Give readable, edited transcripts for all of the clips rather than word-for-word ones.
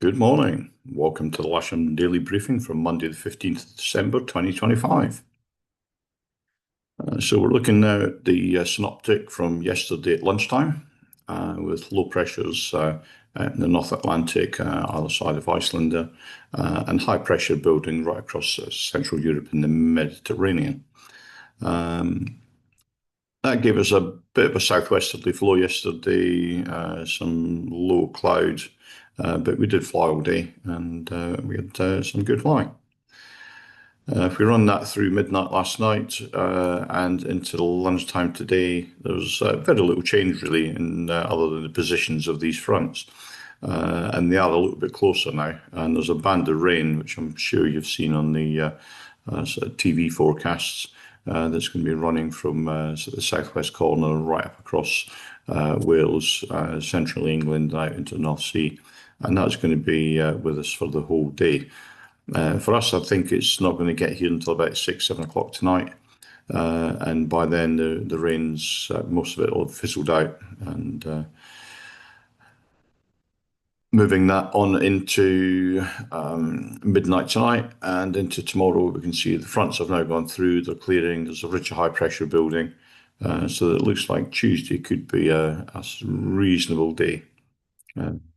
Good morning. Welcome to the Lasham Daily Briefing from Monday, the 15th of December, 2025. So we're looking now at the synoptic from yesterday at lunchtime with low pressures in the North Atlantic, either side of Iceland, and high pressure building right across Central Europe and the Mediterranean. That gave us a bit of a southwesterly flow yesterday, some low cloud, but we did fly all day and we had some good flying. If we run that through midnight last night and into the lunchtime today, there's very little change really other than the positions of these fronts. And they are a little bit closer now. And there's a band of rain, which I'm sure you've seen on the sort of TV forecasts, that's going to be running from sort of the southwest corner right up across Wales, central England, out into the North Sea. And that's going to be with us for the whole day. For us, I think it's not going to get here until about 6, 7 o'clock tonight. And by then, the rain's, most of it will have fizzled out. And moving that on into midnight tonight and into tomorrow, we can see the fronts have now gone through, they're clearing, there's a richer high pressure building. So it looks like Tuesday could be a reasonable day,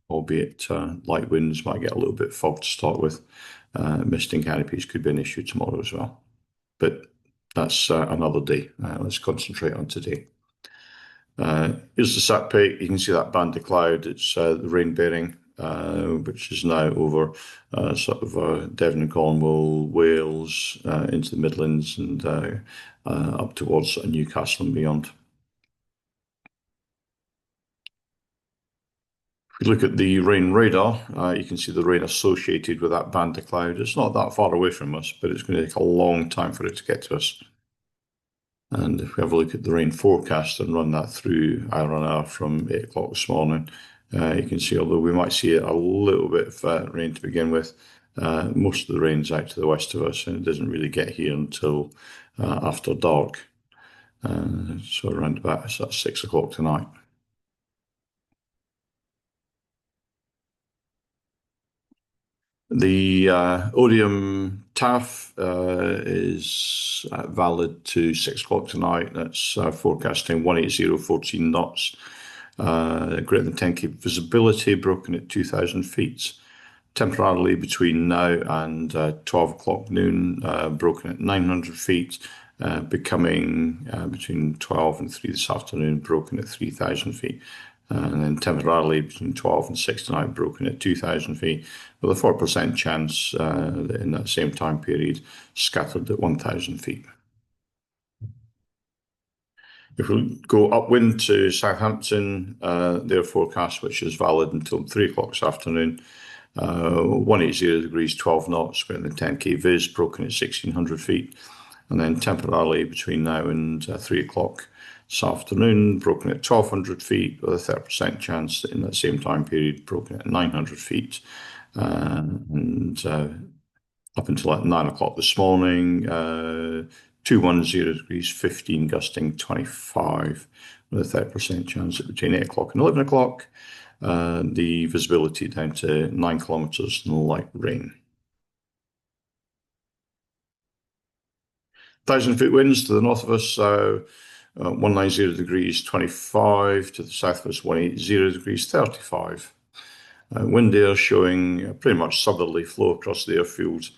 albeit light winds might get a little bit fogged to start with. Misting canopies could be an issue tomorrow as well. But that's another day. Let's concentrate on today. Here's the sat peak. You can see that band of cloud. It's the rain bearing, which is now over sort of Devon and Cornwall, Wales, into the Midlands and up towards Newcastle and beyond. If you look at the rain radar, you can see the rain associated with that band of cloud. It's not that far away from us, but it's going to take a long time for it to get to us. And if we have a look at the rain forecast and run that through hour on hour from 8 o'clock this morning, you can see, although we might see a little bit of rain to begin with, most of the rain's out to the west of us and it doesn't really get here until after dark. So around about 6 o'clock tonight. The Odium TAF is valid to 6 o'clock tonight. That's forecasting 180, 14 knots. Greater than 10K visibility, broken at 2,000 feet. Temporarily between now and 12 o'clock noon, broken at 900 feet. Becoming between 12 and 3 this afternoon, broken at 3,000 feet. And then temporarily between 12 and 6 tonight, broken at 2,000 feet, with a 4% chance in that same time period, scattered at 1,000 feet. If we go upwind to Southampton, their forecast, which is valid until 3 o'clock this afternoon, 180 degrees, 12 knots, greater than 10K viz, broken at 1,600 feet. And then temporarily between now and 3 o'clock this afternoon, broken at 1,200 feet, with a 30% chance in that same time period, broken at 900 feet. And up until at 9 o'clock this morning, 210 degrees, 15 gusting 25, with a 30% chance at between 8 o'clock and 11 o'clock. The visibility down to 9 kilometers and light rain. 1,000-foot winds to the north of us, 190 degrees, 25, to the south of us, 180 degrees, 35. Wind air showing pretty much southerly flow across the airfield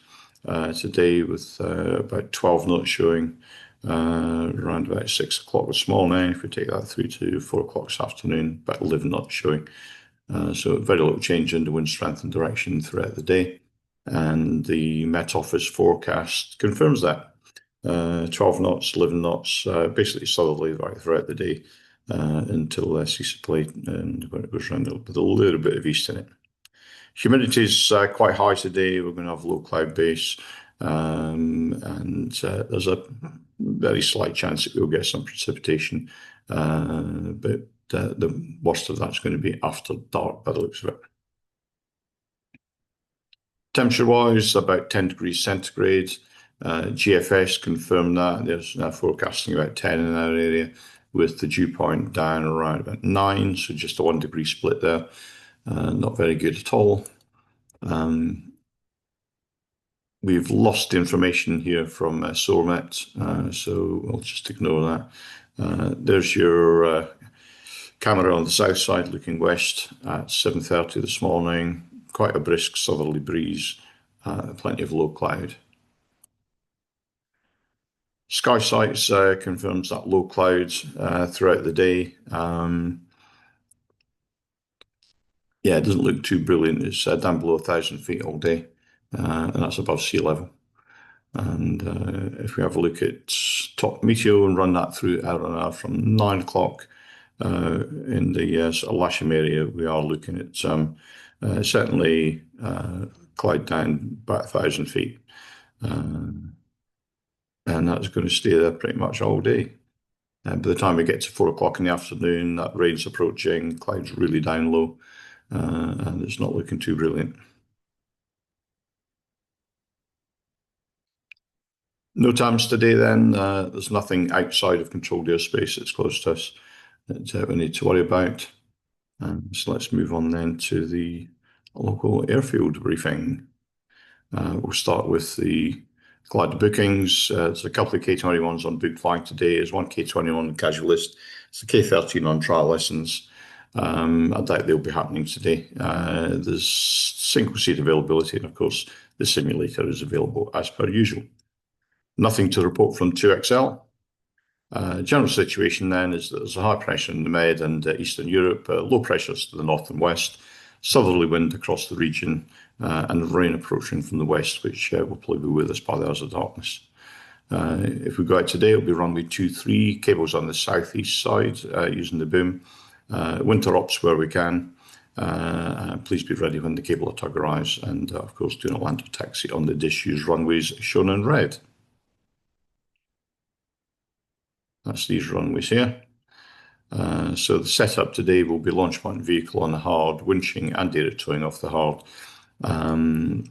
today, with about 12 knots showing around about 6 o'clock this morning. If we take that through to 4 o'clock this afternoon, about 11 knots showing. So very little change in the wind strength and direction throughout the day. And the Met Office forecast confirms that. 12 knots, 11 knots, basically southerly right throughout the day until cease of play, and when it goes around with a little bit of east in it. Humidity is quite high today. We're going to have a low cloud base, and there's a very slight chance that we'll get some precipitation, but the worst of that's going to be after dark by the looks of it. Temperature-wise, about 10 degrees centigrade. GFS confirmed that. They're now forecasting about 10 in our area, with the dew point down around about 9, so just a 1 degree split there. Not very good at all. We've lost information here from SOARMET, so we'll just ignore that. There's your camera on the south side looking west at 7:30 this morning. Quite a brisk southerly breeze, plenty of low cloud. Sky Sights confirms that low clouds throughout the day. Yeah, it doesn't look too brilliant. It's down below 1,000 feet all day, and that's above sea level. And if we have a look at top meteo and run that through hour on hour from 9 o'clock in the sort of Lasham area, we are looking at certainly cloud down about 1,000 feet. And that's going to stay there pretty much all day. And by the time we get to 4 o'clock in the afternoon, that rain's approaching, clouds really down low, and it's not looking too brilliant. No times today then. There's nothing outside of controlled airspace that's close to us that we need to worry about. So let's move on then to the local airfield briefing. We'll start with the glide bookings. There's a couple of K21s on booked flying today. There's one K21 on the casual list. It's a K13 on trial lessons. I doubt they'll be happening today. There's single seat availability, and of course, the simulator is available as per usual. Nothing to report from 2XL. General situation then is that there's a high pressure in the Med and Eastern Europe, low pressures to the north and west, southerly wind across the region, and rain approaching from the west, which will probably be with us by the hours of darkness. If we go out today, it'll be runway 23, cables on the southeast side using the boom. Winter ops where we can. Please be ready when the cable or tug arrives, and of course do not land or taxi on the disused runways shown in red. That's these runways here. So the setup today will be launch point vehicle on the hard, winching and data towing off the hard.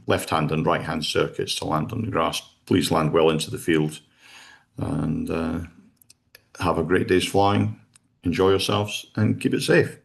Left-hand and right-hand circuits to land on the grass. Please land well into the field and have a great day's flying. Enjoy yourselves and keep it safe.